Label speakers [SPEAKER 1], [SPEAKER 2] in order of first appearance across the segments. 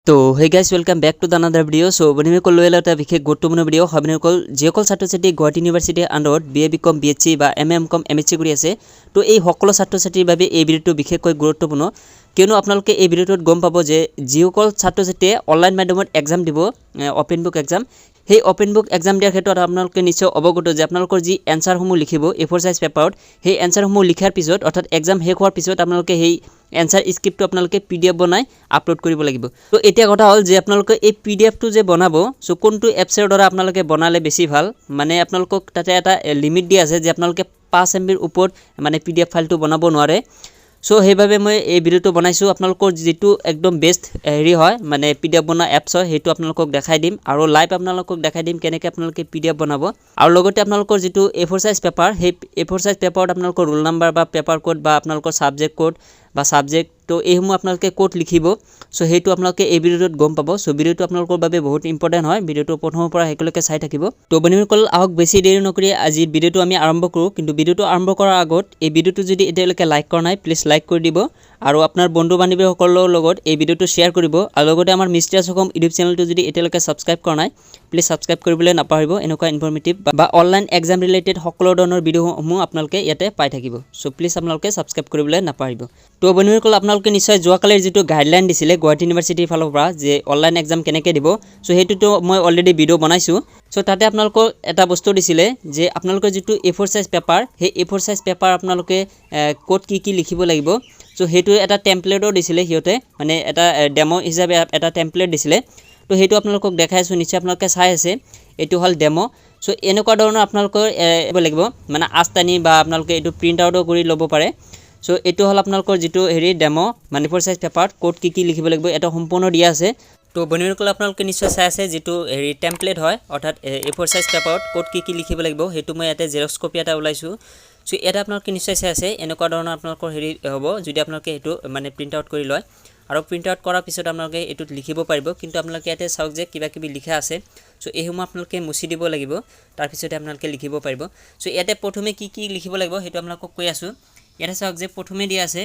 [SPEAKER 1] তো hey guys, welcome back to the another video. So বন্ধুসকল লৈ এটা বিশেষ গুৰুত্বপূৰ্ণ ভিডিও বন্ধুসকল যিসকল ছাত্ৰ-ছাত্ৰী গুৱাহাটী ইউনিভাৰ্চিটি আন্ডাৰত BA BCom BSc বা MM Com MSc কৰি আছে তো এই সকলো ছাত্ৰ-ছাত্ৰীৰ বাবে এই ভিডিওটো বিশেষকৈ গুৰুত্বপূৰ্ণ কিয়নো আপোনালোকে এই ভিডিওটোত গম পাব যে যিসকল ছাত্ৰ-ছাত্ৰীয়ে অনলাইন মাধ্যমত এক্সাম দিব ওপেন বুক এক্সাম সেই ওপেন বুক এক্সাম দিয়াৰ ক্ষেত্ৰত আপোনালোকে নিশ্চয় অৱগত যে আপোনালোকৰ যি এনসাৰসমূহ লিখিব A4 সাইজ পেপাৰত সেই এনসাৰসমূহ লিখাৰ পিছত অৰ্থাৎ এক্সাম শেষ হোৱাৰ পিছত আপোনালোকে সেই এনসাৰ স্ক্ৰিপ্টটো আপোনালোকে PDF বনাই আপলোড কৰিব লাগিব তো এতিয়া কথা হ'ল যে আপোনালোকে এই PDF টো যে বনাব সো কোনটো এপছৰ দ্বাৰা আপোনালোকে বনালে বেছি ভাল মানে আপোনালোকক তাতে এটা লিমিট দিয়া আছে যে আপোনালোকে 5 MB ৰ ওপৰত মানে PDF ফাইলটো বনাব নোৱাৰে সো হেইভাবে মই এই ভিডিওটো বনাইছো আপোনালোকৰ যেটো একদম বেস্ট হেৰি হয় মানে PDF বনা এপছ হয় হেতু আপোনালোকক দেখাই দিম আৰু লাইভ আপোনালোকক দেখাই দিম কেনেকৈ আপোনালোকে PDF বনাব আৰু লগতে আপোনালোকৰ যেটো A4 সাইজ পেপাৰ সেই A4 সাইজ পেপাৰত আপোনালোকৰ ৰোল নাম্বাৰ বা পেপাৰ কোড বা আপোনালোকৰ সাবজেক্ট কোড বা সাবজেক্ট তো এইসমূহ আপোনালোকে কোড লিখিব সো হেতু আপোনালোকে এই ভিডিওটোত গম পাব সো ভিডিওটো আপোনালোকৰ বাবে বহুত ইম্পৰ্টেন্ট হয় ভিডিওটো প্ৰথমৰ পৰা হেকলৈকে চাই থাকিব তো বন্ধুসকল আহক বেছি দেৰি নকৰি আজি ভিডিওটো আমি আৰম্ভ কৰো কিন্তু ভিডিওটো আৰম্ভ কৰাৰ আগত এই ভিডিওটো যদি এতিয়ালৈকে লাইক কৰা নাই প্লিজ লাইক কৰি দিব আৰু আপোনাৰ বন্ধু বান্ধৱীসকলৰ লগত এই ভিডিওটো শেয়াৰ কৰিব আৰু লগতে আমাৰ মিষ্টাৰ অসম ইউটিউব চেনেলটো যদি এতিয়ালৈকে সাবস্ক্ৰাইব কৰা নাই প্লিজ সাবস্ক্ৰাইব কৰিবলৈ নাপাহৰিব এনেকুৱা ইনফৰমেটিভ বা অনলাইন এক্সাম ৰিলেটেড সকলো ধৰণৰ ভিডিওসমূহ আপোনালোকে ইয়াতে পাই থাকিব সো প্লিজ আপোনালোকে সাবস্ক্ৰাইব কৰিবলৈ নাপাহৰিব তো বন্ধুসকল আপোনালোকে নিশ্চয় যোৱাকালিৰ যেটো গাইডলাইন দিছিলে গুৱাহাটী ইউনিভাৰ্চিটিৰ ফালৰ পৰা যে অনলাইন এক্সাম কেনেকৈ দিব সো হেতুটো মই অলৰেডি ভিডিও বনাইছো সো তাতে আপোনালোকক এটা বস্তু দিছিলে যে আপোনালোকৰ যেটো A4 সাইজ পেপাৰ সেই A4 সাইজ পেপাৰ আপোনালোকে কোড কি লিখিব লাগিব সো হেতু এটা টেমপ্লেটও দিছিলে হিয়তে মানে এটা ডেমো হিচাপে এটা টেমপ্লেট দিছিলে তো হেতু আপোনালোকক দেখাইছো নিশ্চয় আপোনালোকে চাই আছে এটো হল ডেমো সো এনেকুৱা ধৰণৰ আপোনালোকৰ লাগিব মানে আস্তানি বা আপোনালোকে এটো প্ৰিন্ট আউটও কৰি ল'ব পাৰে সো এটো হল আপোনালোকৰ যেটো হেৰি ডেমো মানে A4 সাইজ পেপাৰত কোড কি লিখিব লাগিব এটা সম্পূৰ্ণ দিয়া আছে তো বন্ধুসকল আপোনালোকে নিশ্চয় চাই আছে যেটো হেৰি টেমপ্লেট হয় অৰ্থাৎ A4 সাইজ পেপাৰত কোড কি লিখিব লাগিব হেতু মই ইয়াতে জেৰক্স কপি এটা ওলাইছো সো এটা আপোনালোকে নিশ্চয় চাই আছে এনেকুৱা ধৰণৰ আপোনালোকৰ হেৰি হ'ব যদি আপোনালোকে এটো মানে প্ৰিন্ট আউট কৰি লয় আৰু প্ৰিন্ট আউট কৰাৰ পিছত আপোনালোকে এটোত লিখিব পাৰিব কিন্তু আপোনালোকে ইয়াতে চাওক যে কিবা লিখা আছে সো এইসমূহ আপোনালোকে মুছি দিব লাগিব তাৰ পিছতে আপোনালোকে লিখিব পাৰিব সো ইয়াতে প্ৰথমে কি লিখিব লাগিব হেতু আপোনালোকক কৈ আছো ইয়াতে চাওক যে প্ৰথমে দিয়া আছে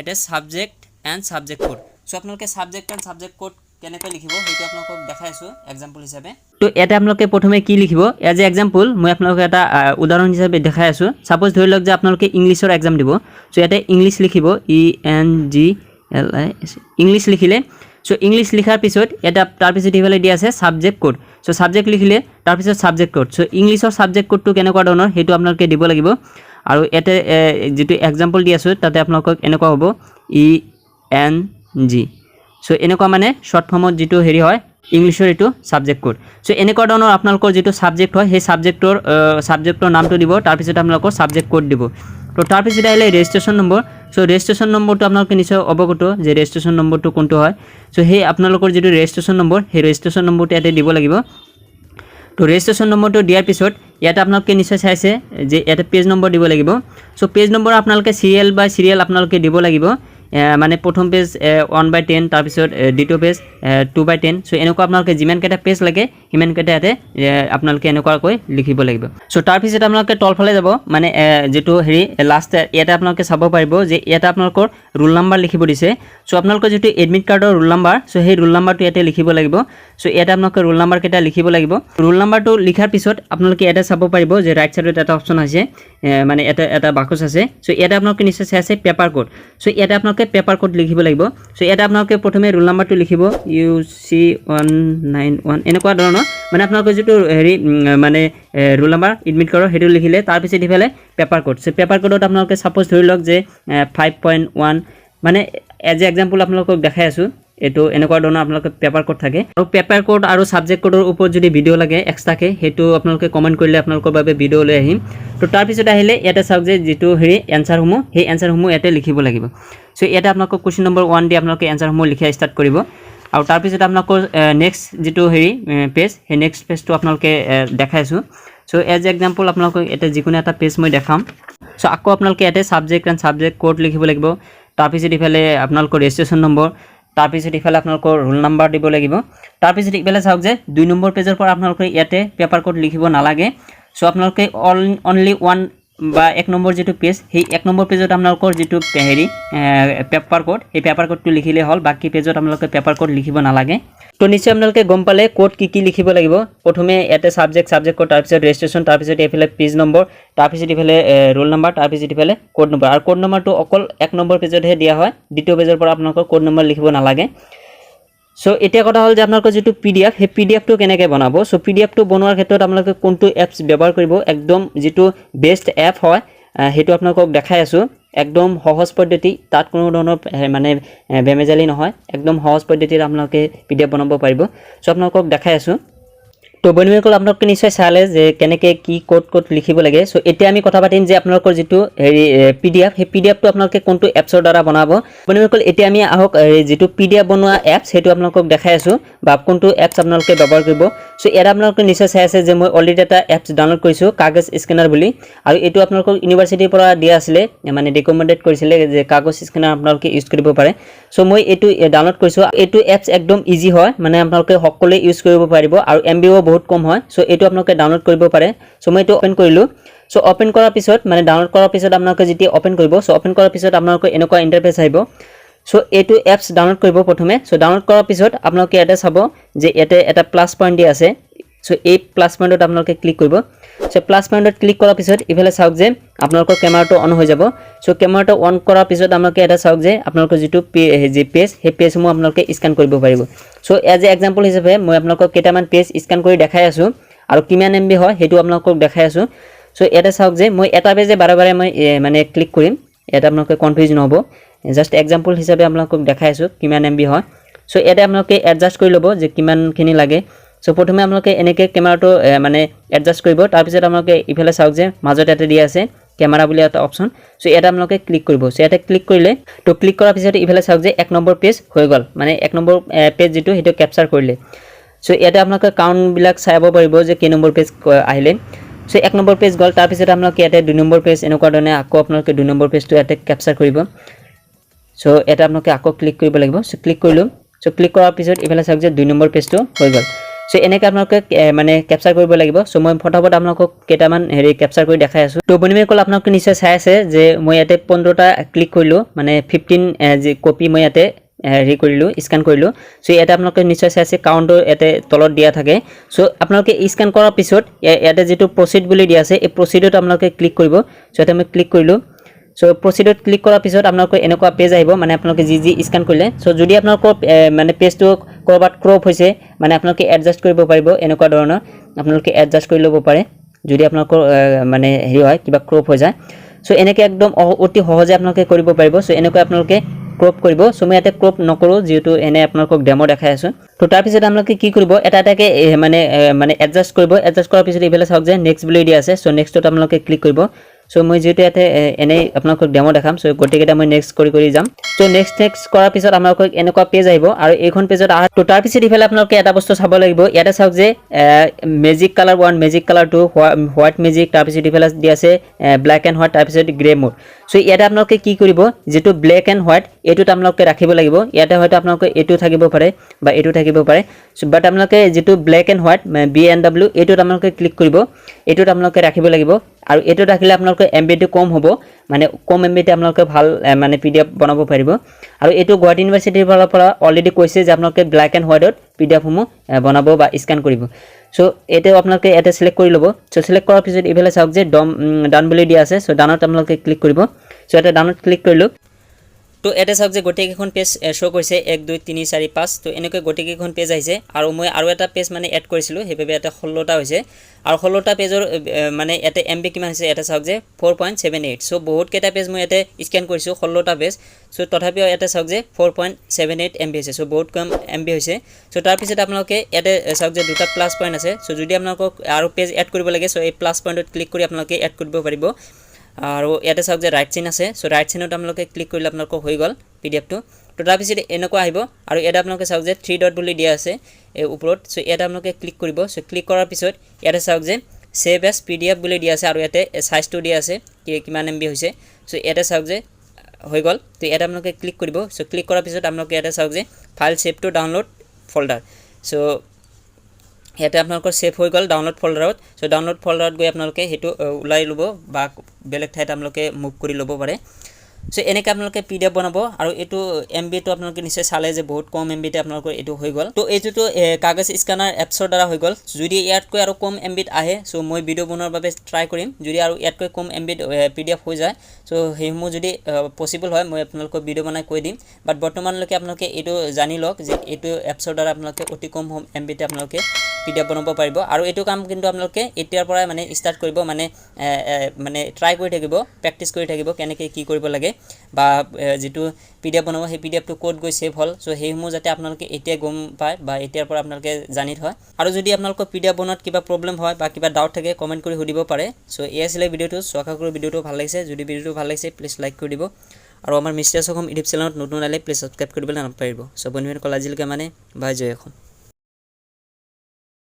[SPEAKER 1] এটা subject and subject code so আপোনালোকে সাবজেক্ট এন্ড সাবজেক্ট কোড কেনেকৈ লিখিব হেতু আপোনালোকক দেখাইছো এক্সাম্পল হিচাপে তো এটা আপোনালোকে প্ৰথমে কি লিখিব এজ এ এক্সাম্পল মই আপোনালোকক এটা উদাহৰণ হিচাপে দেখাই আছো সাপোজ ধৰি লওক যে আপোনালোকে ইংলিশৰ এক্সাম দিব সো ইয়াতে ইংলিশ লিখিব ENGLISH ইংলিশ লিখিলে সো ইংলিশ লিখাৰ পিছত এটা তাৰ পিছত ইফালে দিয়া আছে সাবজেক্ট কোড সো সাবজেক্ট লিখিলে তাৰ পিছত সাবজেক্ট কোড সো ইংলিশৰ সাবজেক্ট কোডটো কেনেকুৱা ধৰণৰ হেতু আপোনালোকে দিব লাগিব আৰু এতে যেটো এক্সাম্পল দি আছো তাতে আপোনালোকক এনেকুৱা হ'ব ENG সো এনেকুৱা মানে শৰ্ট ফৰ্মত যেটো হেৰি হয় ইংলিশৰ এটো সাবজেক্ট কোড সো এনেকুৱা ধৰণৰ আপোনালোকৰ যেটো সাবজেক্ট হয় সেই সাবজেক্টৰ নামটো দিব তাৰ পিছত আপোনালোকৰ সাবজেক্ট কোড দিব তো তাৰ পিছত আহিলে ৰেজিষ্ট্ৰেচন নম্বৰ সো ৰেজিষ্ট্ৰেচন নম্বৰটো আপোনালোকে নিশ্চয় অৱগত যে ৰেজিষ্ট্ৰেচন নম্বৰটো কোনটো হয় সো সেই আপোনালোকৰ যেটো ৰেজিষ্ট্ৰেচন নম্বৰ সেই ৰেজিষ্ট্ৰেচন নম্বৰটো ইয়াতে দিব লাগিব তো ৰেজিষ্ট্ৰেচন নম্বৰটো দিয়াৰ পিছত ইয়াতে আপোনালোকে নিশ্চয় চাইছে যে ইয়াতে পেজ নম্বৰ দিব লাগিব সো পেজ নম্বৰ আপোনালোকে সিৰিয়েল বাই সিৰিয়েল আপোনালোকে দিব লাগিব মানে প্ৰথম পেজ 1/10 তাৰ পিছত দ্বিতীয় পেজ 2/10 সো এনেকুৱা আপোনালোকে যিমান কেটা পেজ লাগে হিমান কেটা ইয়াতে আপোনালোকে এনেকুৱাকৈ লিখিব লাগিব সো তাৰ পিছত আপোনালোকে তলফালে যাব মানে যেটো হেৰি লাষ্ট ইয়াতে আপোনালোকে চাব পাৰিব যে ইয়াতে আপোনালোকৰ ৰোল নাম্বাৰ লিখিব দিছে সো আপোনালোকৰ যেটো এডমিট কাৰ্ডৰ ৰোল নাম্বাৰ সো সেই ৰোল নাম্বাৰটো ইয়াতে লিখিব লাগিব সো ইয়াতে আপোনালোকে ৰোল নাম্বাৰ কেটা লিখিব লাগিব ৰোল নাম্বাৰটো লিখাৰ পিছত আপোনালোকে ইয়াতে চাব পাৰিব যে ৰাইট সাইডত এটা অপচন আছে মানে এটা বাকচ আছে সো ইয়াতে আপোনালোকে নিশ্চয় চাই আছে পেপাৰ কোড সো ইয়াতে আপোনালোকে পেপাৰ কোড লিখিব লাগিব সো এটা আপোনালোকে প্ৰথমে ৰোল নাম্বাৰটো লিখিব UC191 এনেকুৱা ধৰণৰ মানে আপোনালোকৰ যেটো হেৰি মানে ৰোল নাম্বাৰ এডমিট কাৰ্ডৰ হেতু লিখিলে তাৰ পিছত ইফালে পেপাৰ কোড সো পেপাৰ কোডত আপোনালোকে সাপোজ ধৰি লওক যে 5.1 মানে এজ এ এক্সাম্পল আপোনালোকক দেখাই আছো এটো এনেকুৱা ধৰণৰ আপোনালোকে পেপাৰ কোড থাকে আৰু পেপাৰ কোড আৰু সাবজেক্ট কোডৰ ওপৰত যদি ভিডিও লাগে এক্সট্ৰাকে হেতু আপোনালোকে কমেন্ট কৰিলে আপোনালোকৰ বাবে ভিডিও লৈ আহিম তো তাৰ পিছত আহিলে ইয়াতে চাওক যে যেটো হেৰি এনসাৰসমূহ সেই এনসাৰসমূহ ইয়াতে লিখিব লাগিব সো ইয়াতে আপোনালোকক কোৱেশ্চন নম্বৰ 1 দি আপোনালোকে এনসাৰসমূহ লিখা ষ্টাৰ্ট কৰিব আৰু তাৰ পিছত আপোনালোকৰ নেক্সট যেটো হেৰি পেজ সেই নেক্সট পেজটো আপোনালোকে দেখাইছো সো এজ এক্সাম্পল আপোনালোকক এটা যিকোনো এটা পেজ মই দেখাম সো আকৌ আপোনালোকে ইয়াতে সাবজেক্ট এন্ড সাবজেক্ট কোড লিখিব লাগিব তাৰ পিছত ইফালে আপোনালোকৰ ৰেজিষ্ট্ৰেচন নম্বৰ তাৰ পিছত ইফালে আপোনালোকৰ ৰোল নাম্বাৰ দিব লাগিব তাৰ পিছত ইফালে চাওক যে 2 নম্বৰ পেজৰ পৰা আপোনালোকে ইয়াতে পেপাৰ কোড লিখিব নালাগে সো আপোনালোকে অনলি ওয়ান বা 1 নম্বৰ যেটো পেজ সেই 1 নম্বৰ পেজত আপোনালোকৰ যেটো হেৰি পেপাৰ কোড এই পেপাৰ কোডটো লিখিলে হল বাকি পেজত আপোনালোকে পেপাৰ কোড লিখিব নালাগে তো নিশ্চয় আপোনালোকে গম পালে কোড কি লিখিব লাগিব প্ৰথমে এতে সাবজেক্ট কোড তাৰ পিছত ৰেজিষ্ট্ৰেচন তাৰ পিছত এফালে পেজ নম্বৰ তাৰ পিছত এফালে ৰোল নম্বৰ তাৰ পিছত এফালে কোড নম্বৰ আৰু কোড নম্বৰটো অকল 1 নম্বৰ পেজতহে দিয়া হয় দ্বিতীয় পেজৰ পৰা আপোনালোকৰ কোড নম্বৰ লিখিব নালাগে সো এতিয়া কথা হল যে আপোনালোকৰ যেটো পিডিএফ হে পিডিএফ টো কেনেকৈ বনাব সো পিডিএফ টো বনোৱাৰ ক্ষেত্ৰত আপোনালোকে কোনটো এপছ ব্যৱহাৰ কৰিব একদম যেটো বেষ্ট এপ হয় হেতু আপোনালোকক দেখাই আছো একদম সহজ পদ্ধতি তাত কোনো ধৰণৰ মানে বেমেজালি নহয় একদম সহজ পদ্ধতিত আপোনালোকে পিডিএফ বনাব পাৰিব সো আপোনালোকক দেখাই আছো তো বন্ধুসকল আপোনালোকে নিশ্চয় চালে যে কেনেকৈ কি কোড লিখিব লাগে সো এতিয়া আমি কথা পাতিম যে আপোনালোকৰ যেটো হেৰি পিডিএফ হে পিডিএফ টো আপোনালোকে কোনটো এপছৰ দ্বাৰা বনাব বন্ধুসকল এতিয়া আমি আহক যেটো পিডিএফ বনোৱা এপছ হেতু আপোনালোকক দেখাই আছো বা কোনটো এপছ আপোনালোকে ব্যৱহাৰ কৰিব সো এৰা আপোনালোকে নিশ্চয় চাই আছে যে মই অলৰেডি এটা এপছ ডাউনলোড কৰিছো কাগজ স্কেনাৰ বুলি আৰু এটো আপোনালোকৰ ইউনিভাৰ্চিটিৰ পৰা দিয়া আছিল মানে ৰিকমেন্ডেড কৰিছিলে যে কাগজ স্কেনাৰ আপোনালোকে ইউজ কৰিব পাৰে সো মই এটো ডাউনলোড কৰিছো এটো এপছ একদম ইজি হয় মানে আপোনালোকে সকলোৱে ইউজ কৰিব পাৰিব আৰু এমবিও বহুত কম হয় সো এটো আপোনালোকে ডাউনলোড কৰিব পাৰে সো মই এটো ওপেন কৰিলো সো ওপেন কৰাৰ পিছত মানে ডাউনলোড কৰাৰ পিছত আপোনালোকে যেতিয়া ওপেন কৰিব সো ওপেন কৰাৰ পিছত আপোনালোকে এনেকুৱা ইন্টাৰফেস আহিব সো এটো এপছ ডাউনলোড কৰিব প্ৰথমে সো ডাউনলোড কৰাৰ পিছত আপোনালোকে এটা চাব যে এতে এটা প্লাস পয়েন্ট দি আছে সো এই প্লাস পয়েন্টত আপোনালোকে ক্লিক কৰিব সো প্লাস পয়েন্টত ক্লিক কৰাৰ পিছত ইফালে চাওক যে আপোনালোকৰ কেমেৰাটো অন হৈ যাব সো কেমেৰাটো অন কৰাৰ পিছত আপোনালোকে এটা চাওক যে আপোনালোকৰ যেটো পেজ সেই পেজসমূহ আপোনালোকে স্ক্যান কৰিব পাৰিব সো এজ এ এক্সাম্পল হিচাপে মই আপোনালোকক কেইটামান পেজ স্ক্যান কৰি দেখাই আছো আৰু কিমান এমবি হয় হেতু আপোনালোকক দেখাই আছো সো এটা চাওক যে মই এটা পেজে বাৰে বাৰে মই মানে ক্লিক কৰিম এটা আপোনালোকে কনফিউজ নহব জাস্ট এক্সাম্পল হিচাপে আপোনালোকক দেখাই আছো কিমান এমবি হয় সো এটা আপোনালোকে এডজাস্ট কৰি লব যে কিমানখিনি লাগে সো প্ৰথমে আপোনালোকে এনেকৈ কেমেৰাটো মানে এডজাস্ট কৰিব তাৰ পিছত আপোনালোকে ইফালে চাওক যে মাজত এটা দিয়া আছে ক্যামেৰা বুলি এটা অপচন সো এটা আপোনালোকে ক্লিক কৰিব সো এটা ক্লিক কৰিলে তো ক্লিক কৰাৰ পিছত ইফালে চাওক যে 1 নম্বৰ পেজ হৈ গল মানে 1 নম্বৰ পেজ যেটো হেতু ক্যাপচাৰ কৰিলে সো এটা আপোনালোকে কাউন্ট বিলাক চাইব পাৰিব যে কি নম্বৰ পেজ আহিলে সো 1 নম্বৰ পেজ গল তাৰ পিছত আপোনালোকে এটা 2 নম্বৰ পেজ এনেকুৱা ধৰণে আকৌ আপোনালোকে 2 নম্বৰ পেজটো এটা ক্যাপচাৰ কৰিব সো এটা আপোনালোকে আকৌ ক্লিক কৰিব লাগিব সো ক্লিক কৰিলো সো ক্লিক কৰাৰ পিছত ইফালে চাওক যে 2 নম্বৰ পেজটো হৈ গল সো এনেকৈ আপোনালোকে মানে ক্যাপচাৰ কৰিব লাগিব সো মই ফটাফট আপোনালোকক কেইটামান হেৰি ক্যাপচাৰ কৰি দেখাই আছো তো বন্ধুসকল আপোনালোকে নিশ্চয় চাই আছে যে মই ইয়াতে 15টা ক্লিক কৰিলো মানে 15 যে কপি মই ইয়াতে হেৰি কৰিলো স্ক্যান কৰিলো সো এটা আপোনালোকে নিশ্চয় চাই আছে কাউন্টৰ এতে তলত দিয়া থাকে সো আপোনালোকে স্ক্যান কৰাৰ পিছত ইয়াতে যেটো প্ৰসিড বুলি দিয়া আছে এই প্ৰসিডত আপোনালোকে ক্লিক কৰিব সো এটা মই ক্লিক কৰিলো সো প্ৰসিডত ক্লিক কৰাৰ পিছত আপোনালোকে এনেকুৱা পেজ আহিব মানে আপোনালোকে যি স্ক্যান কৰিলে সো যদি আপোনালোকৰ মানে পেজটো কৰবাত ক্ৰপ হৈছে মানে আপোনালোকে এডজাস্ট কৰিব পাৰিব এনেকুৱা ধৰণৰ আপোনালোকে এডজাস্ট কৰি লব পাৰে যদি আপোনালোকৰ মানে হেৰি হয় কিবা ক্ৰপ হৈ যায় সো এনেকৈ একদম অতি সহজে আপোনালোকে কৰিব পাৰিব সো এনেকৈ আপোনালোকে ক্ৰপ কৰিব সো মই এটা ক্ৰপ নকৰো যেটো এনে আপোনালোকক ডেমো দেখাই আছো তো তাৰ পিছত আপোনালোকে কি কৰিব এটা এটাকে মানে এডজাস্ট কৰিব এডজাস্ট কৰাৰ পিছত ইফালে চাওক যে নেক্সট বুলি দিয়া আছে সো নেক্সটত আপোনালোকে ক্লিক কৰিব সো মই যেটো এতে এনে আপোনালোকক ডেমো দেখাম সো গটিকেটা মই নেক্সট কৰি যাম সো নেক্সট কৰাৰ পিছত আপোনালোকক এনেকুৱা পেজ আহিব আৰু এইখন পেজত তো তাৰ পিছত ইফালে আপোনালোকে এটা বস্তু চাব লাগিব ইয়াতে চাওক যে magic colour 1 magic colour 2 white magic তাৰ পিছত ইফালে দি আছে ব্ল্যাক এণ্ড হোৱাইট তাৰ পিছত গ্ৰে মোড সো ইয়াতে আপোনালোকে কি কৰিব যেটো ব্ল্যাক এণ্ড হোৱাইট এটোত আপোনালোকে ৰাখিব লাগিব ইয়াতে হয়তো আপোনালোকে এটো থাকিব পাৰে বা এটো থাকিব পাৰে সো বাট আপোনালোকে যেটো ব্ল্যাক এণ্ড হোৱাইট BNW এটোত আপোনালোকে ক্লিক কৰিব এটোত আপোনালোকে ৰাখিব লাগিব আৰু এটো ৰাখিলে আপোনালোকৰ এমবিটো কম হ'ব মানে কম এমবিতে আপোনালোকে ভাল মানে পিডিএফ বনাব পাৰিব আৰু এটো গুৱাহাটী ইউনিভাৰ্চিটিৰ ফালৰ পৰা অলৰেডি কৈছে যে আপোনালোকে ব্ল্যাক এণ্ড হোৱাইটত পিডিএফ সমূহ বনাব বা স্ক্যান কৰিব সো এটো আপোনালোকে এটা সিলেক্ট কৰি লব সো সিলেক্ট কৰাৰ পিছত ইফালে চাওক যে ডান বুলি দিয়া আছে সো ডানত আপোনালোকে ক্লিক কৰিব সো এটা ডানত ক্লিক কৰিলো তো এটা চাওক যে গটিকেখন পেজ শো কৰিছে 1 2 3 4 5 তো এনেকৈ গটিকেখন পেজ আহিছে আৰু মই আৰু এটা পেজ মানে এড কৰিছিলো হেবে এটা 16টা হৈছে আৰু 16টা পেজৰ মানে এতে এমবি কিমান হৈছে এটা চাওক যে 4.78 সো বহুত কেটা পেজ মই এতে স্ক্যান কৰিছো 16টা পেজ সো তথাপিও এটা চাওক যে 4.78 এমবি হৈছে সো বহুত কম এমবি হৈছে সো তাৰ পিছত আপোনালোকে এতে চাওক যে দুটা প্লাস পয়েন্ট আছে সো যদি আপোনালোকক আৰু পেজ এড কৰিব লাগে সো এই প্লাস পয়েন্টত ক্লিক কৰি আপোনালোকে এড কৰিব পাৰিব আৰু ইয়াতে চাওক যে ৰাইট চিন আছে সো ৰাইট চিনত আপোনালোকে ক্লিক কৰিলে আপোনালোকৰ হৈ গল পিডিএফ টো তো তাৰ পিছত এনেকুৱা আহিব আৰু এটা আপোনালোকে চাওক যে 3 ডট বুলি দিয়া আছে এই ওপৰত সো এটা আপোনালোকে ক্লিক কৰিব সো ক্লিক কৰাৰ পিছত ইয়াতে চাওক যে সেভ এজ পিডিএফ বুলি দিয়া আছে আৰু ইয়াতে সাইজটো দিয়া আছে কিমান এমবি হৈছে সো ইয়াতে চাওক যে হৈ গল তো এটা আপোনালোকে ক্লিক কৰিব সো ক্লিক কৰাৰ পিছত আপোনালোকে ইয়াতে চাওক যে file save to download folder so ইয়াতে আপোনালোকৰ সেভ হৈ গ'ল ডাউনলোড ফল্ডাৰত সো ডাউনলোড ফল্ডাৰত গৈ আপোনালোকে হেতু উলাই লব বা বেলেগ ঠাইত আপোনালোকে মুভ কৰি লব পাৰে সো এনেকৈ আপোনালোকে পিডিএফ বনাব আৰু এটো এমবি টো আপোনালোকে নিশ্চয় চালে যে বহুত কম এমবিতে আপোনালোকৰ এটো হৈ গ'ল তো এইটো কাগজ স্ক্যানাৰ এপছৰ দ্বাৰা হৈ গ'ল যদি ইয়াতকৈ আৰু কম এমবিত আহে সো মই ভিডিও বনোৱাৰ বাবে ট্ৰাই কৰিম যদি আৰু ইয়াতকৈ কম এমবিত পিডিএফ হৈ যায় সো হেমু যদি পসিবল হয় মই আপোনালোকক ভিডিও বনাই কৈ দিম বাট বৰ্তমানলৈকে আপোনালোকে এটো জানি লওক যে এটো এপছৰ দ্বাৰা আপোনালোকে অতি কম এমবিতে আপোনালোকে পিডিএফ বনাব পাৰিব আৰু এটো কাম কিন্তু আপোনালোকে এতিয়াৰ পৰাই মানে ষ্টাৰ্ট কৰিব মানে ট্ৰাই কৰি থাকিব প্ৰেক্টিস কৰি থাকিব কেনেকৈ কি কৰিব লাগে বা যেটো পিডিএফ বনাব সেই পিডিএফ টো কোড গৈ সেভ হল সো হেমু যাতে আপোনালোকে এতিয়া গম পায় বা এতিয়াৰ পৰা আপোনালোকে জানি থয় আৰু যদি আপোনালোকৰ পিডিএফ বনাত কিবা প্ৰবলেম হয় বা কিবা ডাউট থাকে কমেন্ট কৰি সুধিব পাৰে সো এই আছিল ভিডিওটো আশা কৰো ভিডিওটো ভাল লাগিছে যদি ভিডিওটো ভাল লাগিছে প্লিজ লাইক কৰি দিব আৰু আমাৰ মিষ্টাৰ অসম ইউটিউব চেনেলত নতুন আলে প্লিজ সাবস্ক্ৰাইব কৰিবলৈ নাপাহৰিব সো বন্ধুসকল আজিলৈকে মানে বাই জয় অসম